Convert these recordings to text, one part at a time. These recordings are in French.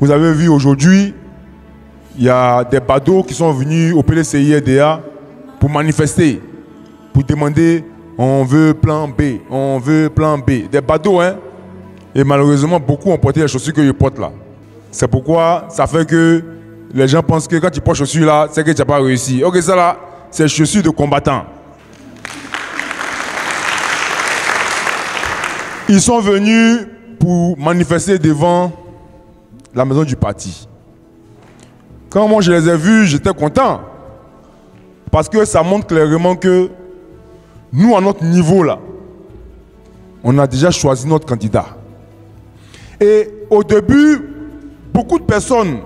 Vous avez vu aujourd'hui, il y a des badauds qui sont venus au PDCI-RDA pour manifester, pour demander on veut plan B, on veut plan B. Des badauds, hein. Et malheureusement, beaucoup ont porté les chaussures que je porte là. C'est pourquoi ça fait que les gens pensent que quand tu portes chaussures là, c'est que tu n'as pas réussi. Ok, ça là, c'est chaussures de combattants. Ils sont venus pour manifester devant la maison du parti. Quand moi je les ai vus, j'étais content. Parce que ça montre clairement que nous, à notre niveau là, on a déjà choisi notre candidat. Et au début, beaucoup de personnes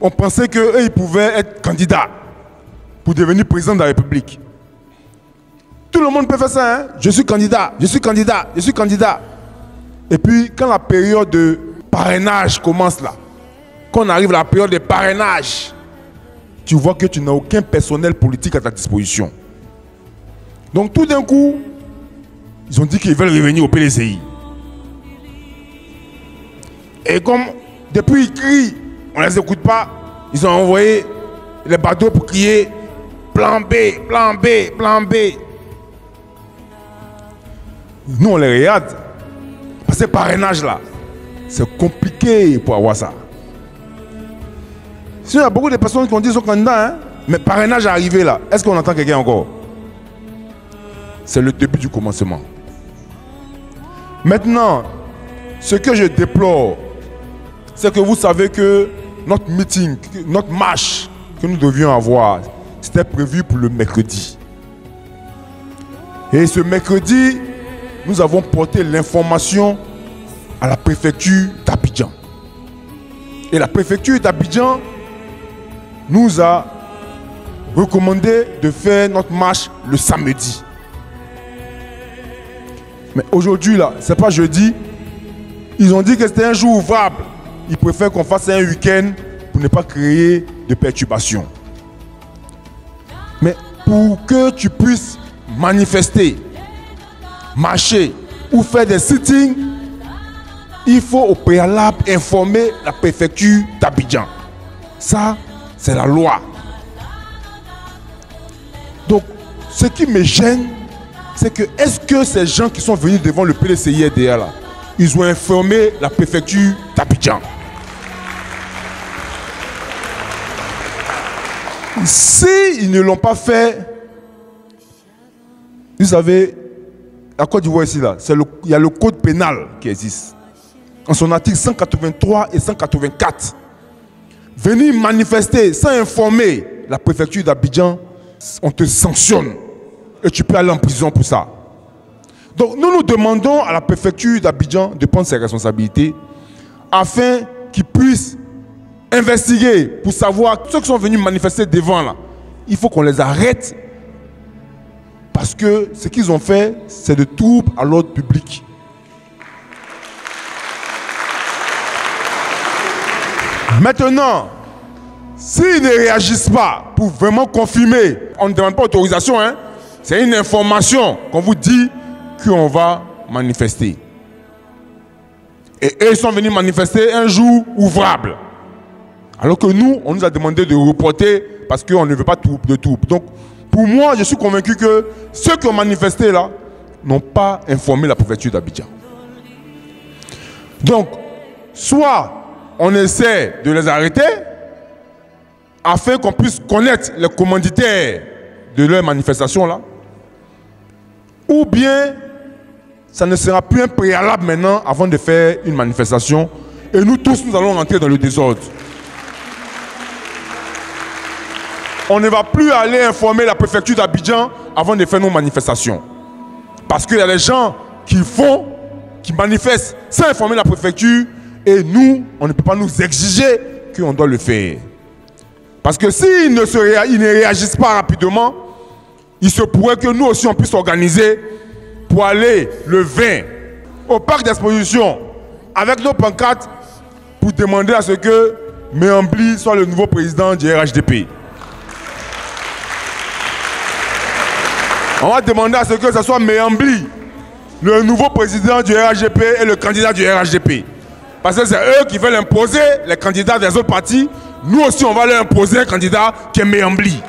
ont pensé qu'eux, ils pouvaient être candidats pour devenir président de la République. Tout le monde peut faire ça, hein? Je suis candidat, je suis candidat, je suis candidat. Et puis, quand la période de parrainage commence là, quand on arrive à la période de parrainage, tu vois que tu n'as aucun personnel politique à ta disposition. Donc tout d'un coup, ils ont dit qu'ils veulent revenir au PDCI. Et comme depuis ils crient, on ne les écoute pas, ils ont envoyé les bateaux pour crier plan B, plan B, plan B. Nous on les regarde. Parce que ce parrainage là, c'est compliqué pour avoir ça. Il y a beaucoup de personnes qui ont dit qu'ils sont candidats, hein? Mais parrainage est arrivé là. Est-ce qu'on entend quelqu'un encore? C'est le début du commencement. Maintenant, ce que je déplore, c'est que vous savez que notre meeting, notre marche que nous devions avoir, c'était prévu pour le mercredi. Et ce mercredi, nous avons porté l'information à la préfecture d'Abidjan. Et la préfecture d'Abidjan nous a recommandé de faire notre marche le samedi. Mais aujourd'hui, là, c'est pas jeudi. Ils ont dit que c'était un jour ouvrable. Ils préfèrent qu'on fasse un week-end pour ne pas créer de perturbations. Mais pour que tu puisses manifester, marcher ou faire des sittings, il faut au préalable informer la préfecture d'Abidjan. Ça, c'est la loi. Donc, ce qui me gêne, c'est que est-ce que ces gens qui sont venus devant le PDCI-RDA là, ils ont informé la préfecture d'Abidjan? Si ils ne l'ont pas fait, vous savez, la Côte d'Ivoire ici là, il y a le code pénal qui existe. En son article 183 et 184. Venir manifester sans informer la préfecture d'Abidjan, on te sanctionne et tu peux aller en prison pour ça. Donc nous demandons à la préfecture d'Abidjan de prendre ses responsabilités afin qu'ils puissent investiguer pour savoir ceux qui sont venus manifester devant là. Il faut qu'on les arrête parce que ce qu'ils ont fait, c'est de troubles à l'ordre public. Maintenant, s'ils ne réagissent pas pour vraiment confirmer, on ne demande pas autorisation, hein, c'est une information qu'on vous dit qu'on va manifester. Et eux, ils sont venus manifester un jour ouvrable. Alors que nous, on nous a demandé de reporter parce qu'on ne veut pas de troubles. Donc, pour moi, je suis convaincu que ceux qui ont manifesté là n'ont pas informé la préfecture d'Abidjan. Donc, soit on essaie de les arrêter afin qu'on puisse connaître les commanditaires de leur manifestation là, ou bien ça ne sera plus un préalable maintenant avant de faire une manifestation et nous tous nous allons rentrer dans le désordre. On ne va plus aller informer la préfecture d'Abidjan avant de faire nos manifestations. Parce qu'il y a des gens qui manifestent sans informer la préfecture et nous, on ne peut pas nous exiger qu'on doit le faire. Parce que s'ils ne réagissent pas rapidement, il se pourrait que nous aussi on puisse s'organiser pour aller le 20 au parc d'exposition avec nos pancartes pour demander à ce que Méambli soit le nouveau président du RHDP. On va demander à ce que ce soit Méambli, le nouveau président du RHDP et le candidat du RHDP. Parce que c'est eux qui veulent imposer les candidats des autres partis. Nous aussi, on va leur imposer un candidat qui est Méambli.